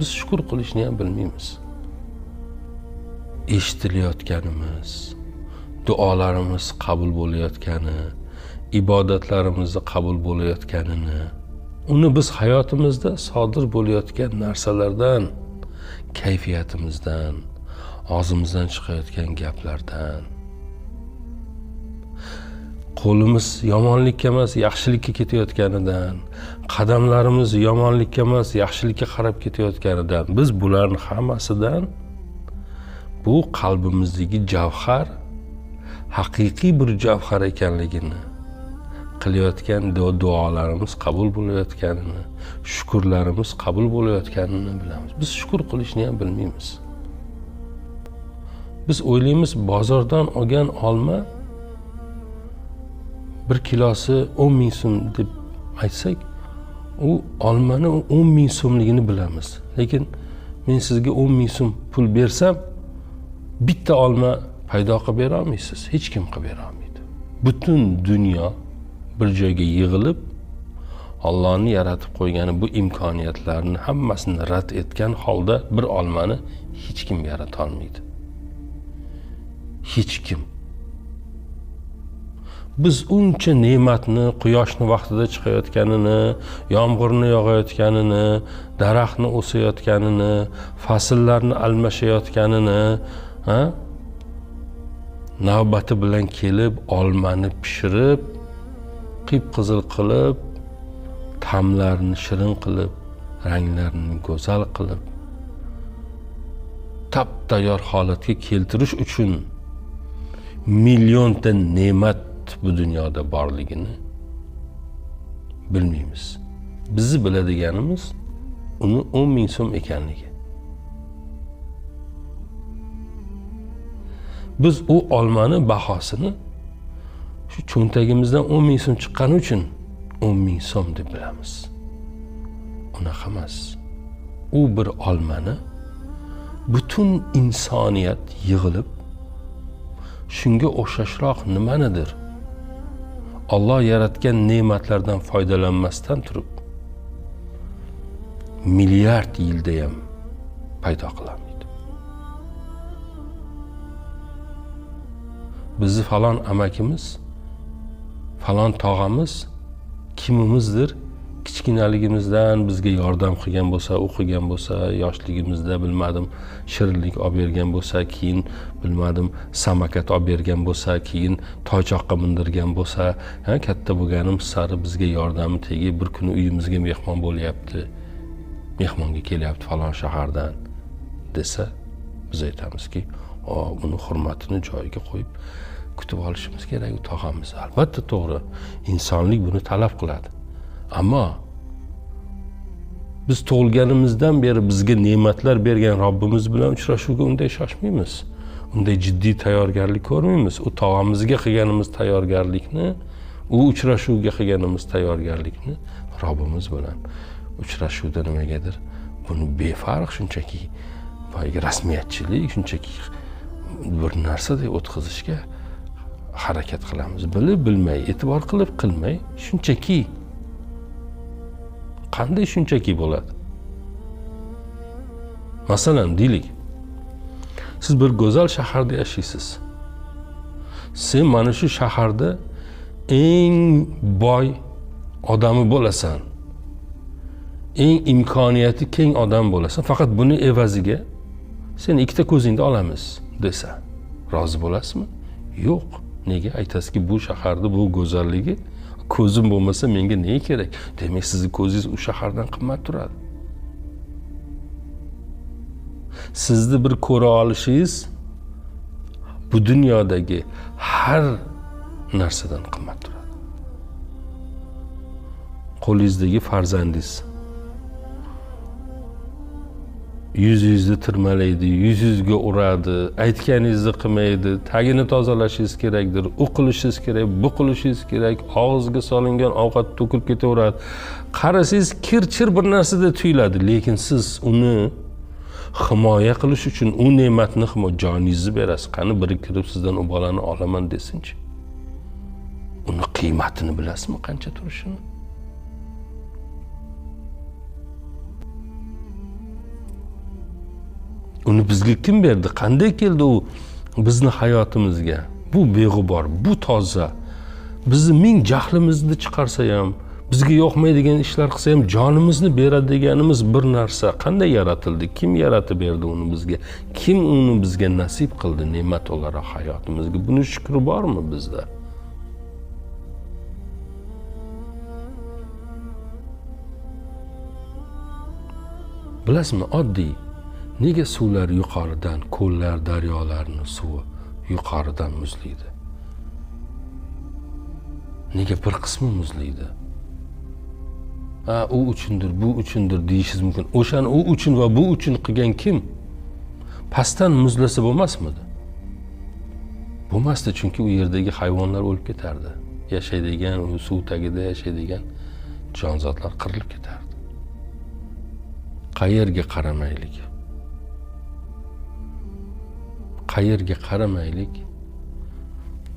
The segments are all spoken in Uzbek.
Biz shukr qilishni ham bilmaymiz. Eshitilayotganimiz, duolarimiz qabul bo'layotgani, ibodatlarimizni qabul bo'layotganini, uni biz hayotimizda sodir bo'layotgan narsalardan, kayfiyatimizdan, og'zimizdan chiqayotgan gaplardan, qo'limiz yomonlikka emas, yaxshilikka ketayotganidan, qadamlarimiz yomonlikka emas, yaxshilikka qarab ketayotganidan, biz bularning hammasidan bu qalbimizdagi javhar haqiqiy bir javhar ekanligini, qilayotgan duolarimiz qabul bo'layotganini, shukrlarimiz qabul bo'layotganini bilamiz. Biz shukr qilishni ham bilmaymiz. Biz o'ylaymiz, bozordan olgan olma 1 kilosi 10 ming so'm deb aytsak, u olmani 10 ming so'mligini bilamiz. Lekin men sizga 10 ming so'm pul bersam, bitta olma paydo qilib bera olmaysiz. Hech kim qilib bera olmaydi. Butun dunyo bir joyga yig'ilib, Allohning yaratib qo'ygani bu imkoniyatlarni hammasini rad etgan holda bir olmani hech kim yarata olmaydi. Hech kim. Biz uncha ne'matni, quyoshni vaqtida chiqayotganini, yomg'irni yog'ayotganini, daraxtni o'sayotganini, fasllarni almashayotganini, navbati bilan kelib olmani pishirib, qip-qizil qilib, ta'mlarini shirin qilib, ranglarini go'zal qilib, tap-tayyor holatga keltirish uchun millionta ne'mat bu dunyoda borligini bilmaymiz. Bizni biladiganimiz uni 10 ming so'm ekanligi. Biz u olmani bahosini shu cho'ntagimizdan 10 ming so'm chiqqani uchun 10 ming so'm deb bilamiz. Unaqa emas. U bir olmani butun insoniyat yig'ilib shunga o'xshashroq nimanidir Alloh yaratgan ne'matlardan foydalanmasdan turib milliard yilda ham paydo qilolmaydi. Bizni falon amakimiz, falon tog'amiz kimimizdir kichkinaligimizdan bizga yordam qilgan bo'lsa, o'qigan bo'lsa, yoshligimizda bilmadim shirinlik olib bergan bo'lsa, keyin bilmadim samokat olib bergan bo'lsa, keyin toychoqqa mindirgan bo'lsa, katta bo'lganimiz sari bizga yordami tegib bir kuni uyimizga mehmon bo'lyapti, mehmonga kelyapti falon shahardan desa, biz aytamizki, buni hurmatini joyiga qo'yib kutib olishimiz kerak u tog'amiz. Albatta to'g'ri, insonlik buni talab qiladi. Ammo biz tug'ilganimizdan beri bizga ne'matlar bergan Robbimiz bilan uchrashuvga unday shoshmaymiz. Unday jiddiy tayyorgarlik ko'rmaymiz. U tog'amizga qilganimiz tayyorgarlikni, u uchrashuvga qilganimiz tayyorgarlikni Robbimiz bilan uchrashuvda nimagadir buni befarq shunchaki rasmiyatchilik, shunchaki bir narsadek o'tkazishga harakat qilamiz. Bilib bilmay, e'tibor qilib qilmay, shunchaki. Qanday shunchaki bo'ladi? Masalan, deylik, siz bir go'zal shaharda yashaysiz. Sen mana shu shaharda eng boy odami bo'lasan. Eng imkoniyati keng odam bo'lasan. Faqat buni evaziga sen ikkita ko'zingni olamiz desa, rozi bo'lasizmi? Yo'q. Nega? Aytasizki, bu shaharda bu go'zalligi ko'zim bo'lmasa menga ne kerak? Demak, sizning ko'zingiz u shahardan qimmat turadi. Sizni bir ko'ra olishingiz bu dunyodagi har narsadan qimmat turadi. Qo'lingizdagi farzandingiz yuzingizni tirmalaydi, yuzingizga uradi, aytganingizni qilmaydi, tagini tozalashingiz kerakdir, u qilishingiz kerak, bu qilishingiz kerak, og'izga solingan ovqat to'kilib ketaveradi. Qarasangiz kir-chir bir narsada tuyuladi, lekin siz uni himoya qilish uchun u ne'matni joningizni berasiz. Qani biri kirib sizdan u bolani olaman desinchi. Uni qiymatini bilasizmi, qancha turishini? Uni bizga kim berdi? Qanday keldi u bizni hayotimizga? Bu beg'ubor, bu toza. Bizni ming jahlimizni chiqarsa ham, bizga yoqmaydigan ishlar qilsa ham jonimizni beradi deganimiz bir narsa qanday yaratildi? Kim yaratib berdi uni bizga? Kim uni bizga nasib qildi ne'mat olarak hayotimizga? Buni shukri bormi bizda? Bilasizmi, oddiy nega suvlar yuqoridan, ko'llar, daryolarning suvi yuqoridan muzlaydi? Nega bir qismi muzlaydi? U uchundir, bu uchundir deyishingiz mumkin. O'shani u uchun va bu uchun qilgan kim? Pastdan muzlasa bo'lmasmidi? Bo'lmasdi, chunki u yerdagi hayvonlar o'lib ketardi. Yashaydigan, u suv tagida yashaydigan jonzotlar qirilib ketardi. Qayerga qaramaylik? Qayerga qaramaylik?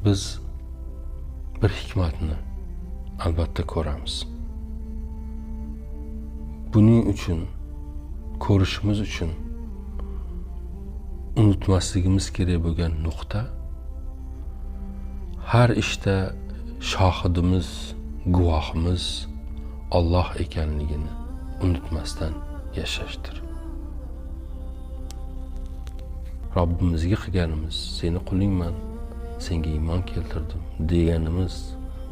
Biz bir hikmatni albatta ko'ramiz. Buning uchun, ko'rishimiz uchun unutmasligimiz kerak bo'lgan nuqta, har ishda shohidimiz, guvohimiz Alloh ekanligini unutmasdan yashashdir. Robbimizga qilganimiz, seni qulingman, senga iymon keltirdim deganimiz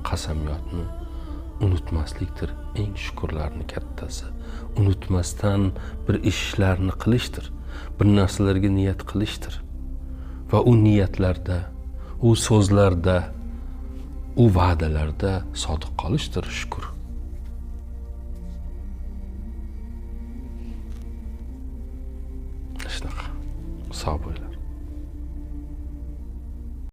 qasamyotni unutmaslikdir. Eng shukrlarni kattasi unutmasdan bir ishlarni qilishdir, bir narsalarga niyat qilishdir va u niyatlarda, u so'zlarda, u va'dalarda sodiq qolishdir. Shukr. Shunaqa. Sog' bo'linglar.